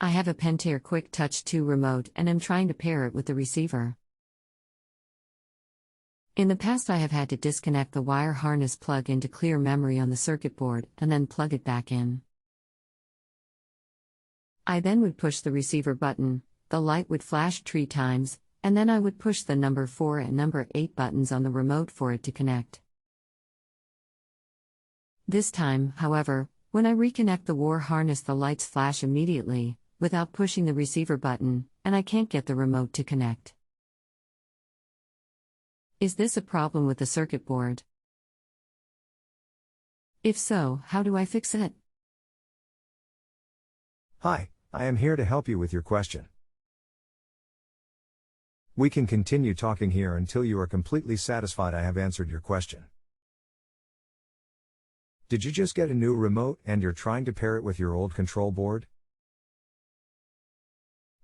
I have a Pentair QuickTouch II remote and am trying to pair it with the receiver. In the past I have had to disconnect the wire harness plug in to clear memory on the circuit board and then plug it back in. I then would push the receiver button, the light would flash 3 times, and then I would push the number 4 and number 8 buttons on the remote for it to connect. This time, however, when I reconnect the wire harness the lights flash immediately, without pushing the receiver button, and I can't get the remote to connect. Is this a problem with the circuit board? If so, how do I fix it? Hi, I am here to help you with your question. We can continue talking here until you are completely satisfied I have answered your question. Did you just get a new remote and you're trying to pair it with your old control board?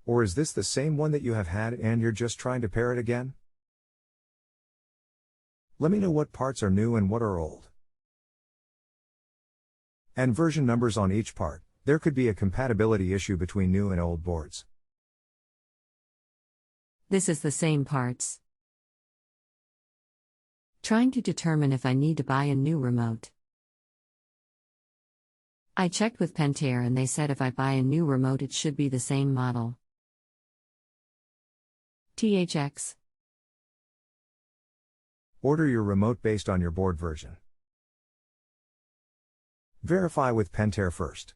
Or is this the same one that you have had and you're just trying to pair it again? Let me know what parts are new and what are old. And version numbers on each part. There could be a compatibility issue between new and old boards. This is the same parts. Trying to determine if I need to buy a new remote. I checked with Pentair and they said if I buy a new remote it should be the same model. THX. Order your remote based on your board version. Verify with Pentair first.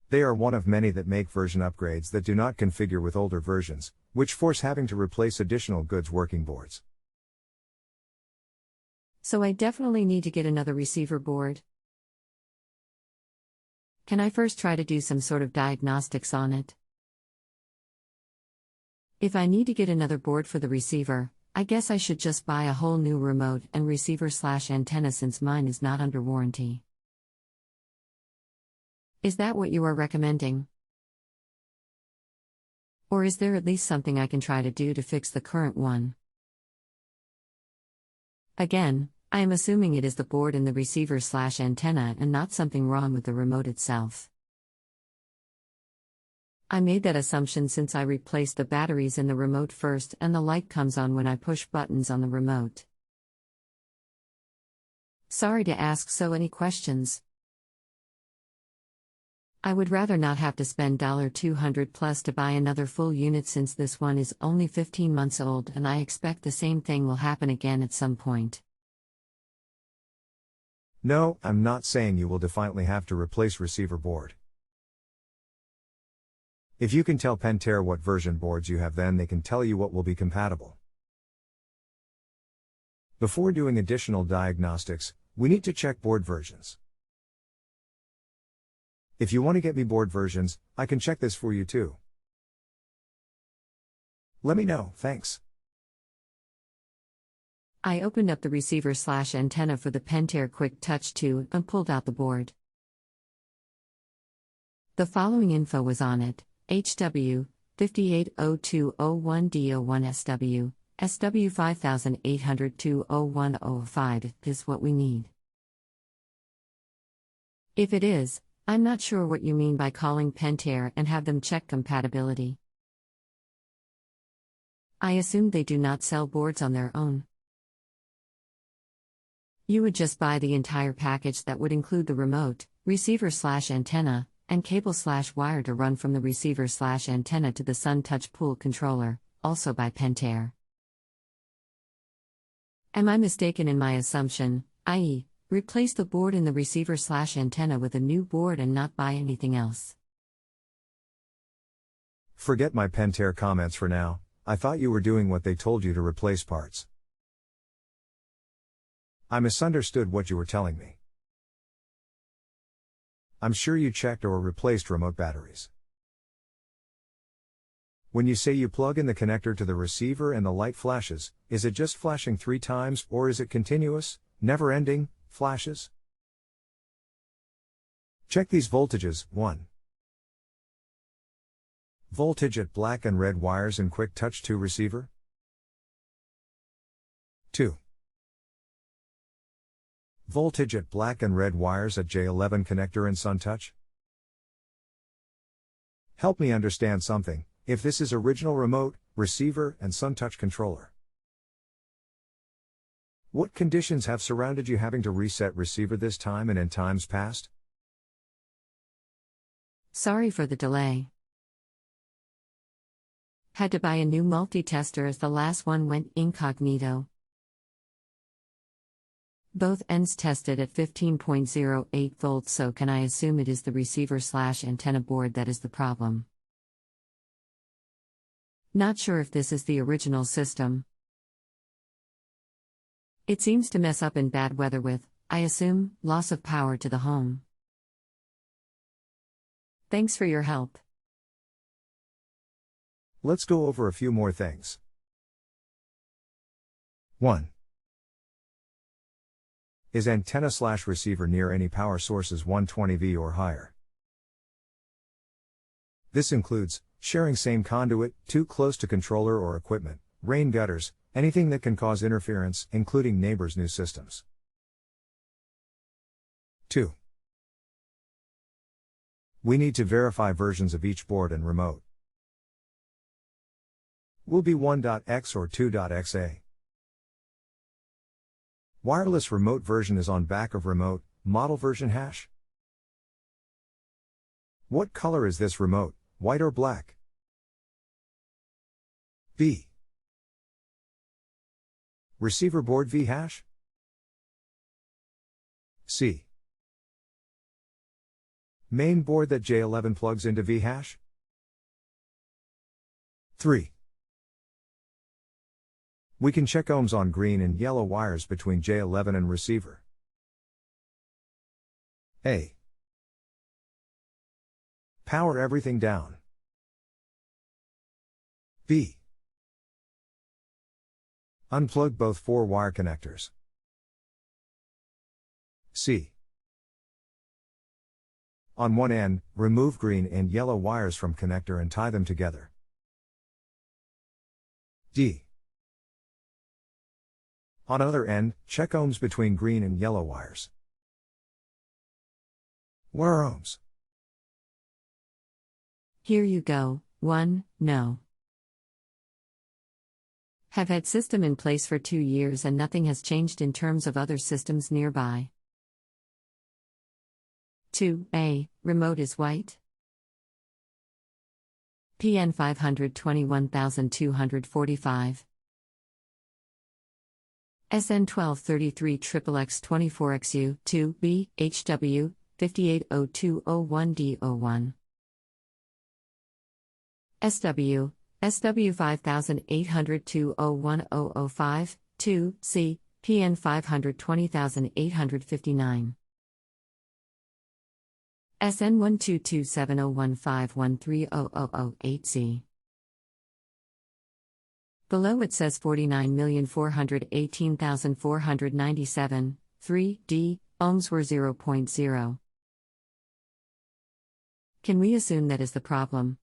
They are one of many that make version upgrades that do not configure with older versions, which force having to replace additional goods working boards. So I definitely need to get another receiver board. Can I first try to do some sort of diagnostics on it? If I need to get another board for the receiver, I guess I should just buy a whole new remote and receiver/antenna since mine is not under warranty. Is that what you are recommending? Or is there at least something I can try to do to fix the current one? Again, I am assuming it is the board and the receiver/antenna and not something wrong with the remote itself. I made that assumption since I replaced the batteries in the remote first and the light comes on when I push buttons on the remote. Sorry to ask so many questions. I would rather not have to spend $200 plus to buy another full unit since this one is only 15 months old and I expect the same thing will happen again at some point. No, I'm not saying you will definitely have to replace receiver board. If you can tell Pentair what version boards you have, then they can tell you what will be compatible. Before doing additional diagnostics, we need to check board versions. If you want to get me board versions, I can check this for you too. Let me know, thanks. I opened up the receiver/antenna for the Pentair QuickTouch II and pulled out the board. The following info was on it: HW 580201D01SW, SW 58020105 is what we need. If it is, I'm not sure what you mean by calling Pentair and have them check compatibility. I assume they do not sell boards on their own. You would just buy the entire package that would include the remote, receiver/antenna, and cable/wire to run from the receiver/antenna to the SunTouch Pool controller, also by Pentair. Am I mistaken in my assumption, i.e., replace the board in the receiver/antenna with a new board and not buy anything else? Forget my Pentair comments for now. I thought you were doing what they told you to replace parts. I misunderstood what you were telling me. I'm sure you checked or replaced remote batteries. When you say you plug in the connector to the receiver and the light flashes, is it just flashing 3 times or is it continuous, never-ending flashes? Check these voltages. 1. Voltage at black and red wires in QuickTouch II receiver. 2. Voltage at black and red wires at J11 connector in SunTouch. Help me understand something. If this is original remote, receiver, and Sun Touch controller, what conditions have surrounded you having to reset receiver this time and in times past? Sorry for the delay. Had to buy a new multi-tester as the last one went incognito. Both ends tested at 15.08 volts, so can I assume it is the receiver/antenna board that is the problem? Not sure if this is the original system. It seems to mess up in bad weather with, I assume, loss of power to the home. Thanks for your help. Let's go over a few more things. 1. Is antenna/receiver near any power sources 120V or higher? This includes sharing same conduit, too close to controller or equipment, rain gutters, anything that can cause interference, including neighbors' new systems. 2. We need to verify versions of each board and remote. Will be 1.x or 2.xa. Wireless remote version is on back of remote, model version hash. What color is this remote, white or black? B. Receiver board V hash? C. Main board that J11 plugs into V hash? 3. We can check ohms on green and yellow wires between J11 and receiver. A. Power everything down. B. Unplug both 4-wire connectors. C. On one end, remove green and yellow wires from connector and tie them together. D. On other end, check ohms between green and yellow wires. What are ohms? Here you go. 1. No. Have had system in place for 2 years and nothing has changed in terms of other systems nearby. 2. A. Remote is white. PN 521245. SN 1233 XXX 24XU 2 B HW 580201D01. SW 5802010005 2 C PN 520859. SN 1227015130008C. Below it says 49,418,497, 3 D, ohms were 0.0. Can we assume that is the problem?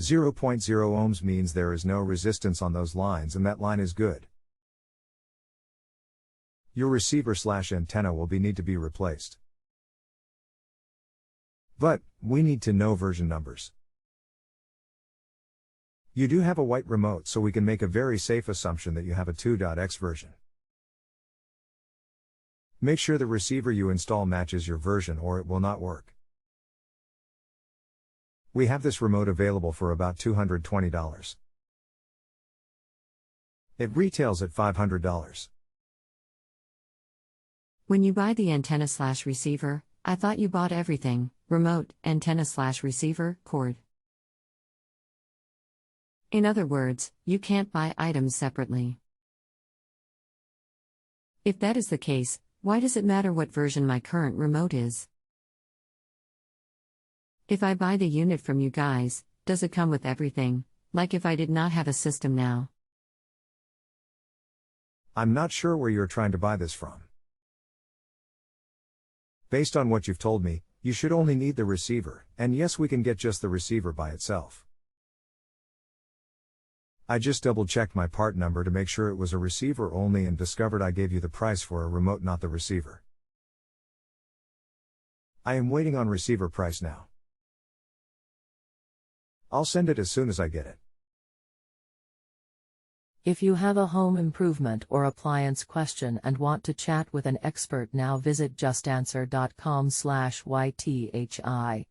0.0 ohms means there is no resistance on those lines and that line is good. Your receiver/antenna will need to be replaced. But, we need to know version numbers. You do have a white remote, so we can make a very safe assumption that you have a 2.x version. Make sure the receiver you install matches your version or it will not work. We have this remote available for about $220. It retails at $500. When you buy the antenna/receiver, I thought you bought everything: remote, antenna/receiver, cord. In other words, you can't buy items separately. If that is the case, why does it matter what version my current remote is? If I buy the unit from you guys, does it come with everything, like if I did not have a system now? I'm not sure where you're trying to buy this from. Based on what you've told me, you should only need the receiver, and yes, we can get just the receiver by itself. I just double-checked my part number to make sure it was a receiver only and discovered I gave you the price for a remote, not the receiver. I am waiting on receiver price now. I'll send it as soon as I get it. If you have a home improvement or appliance question and want to chat with an expert now, visit justanswer.com/ythi.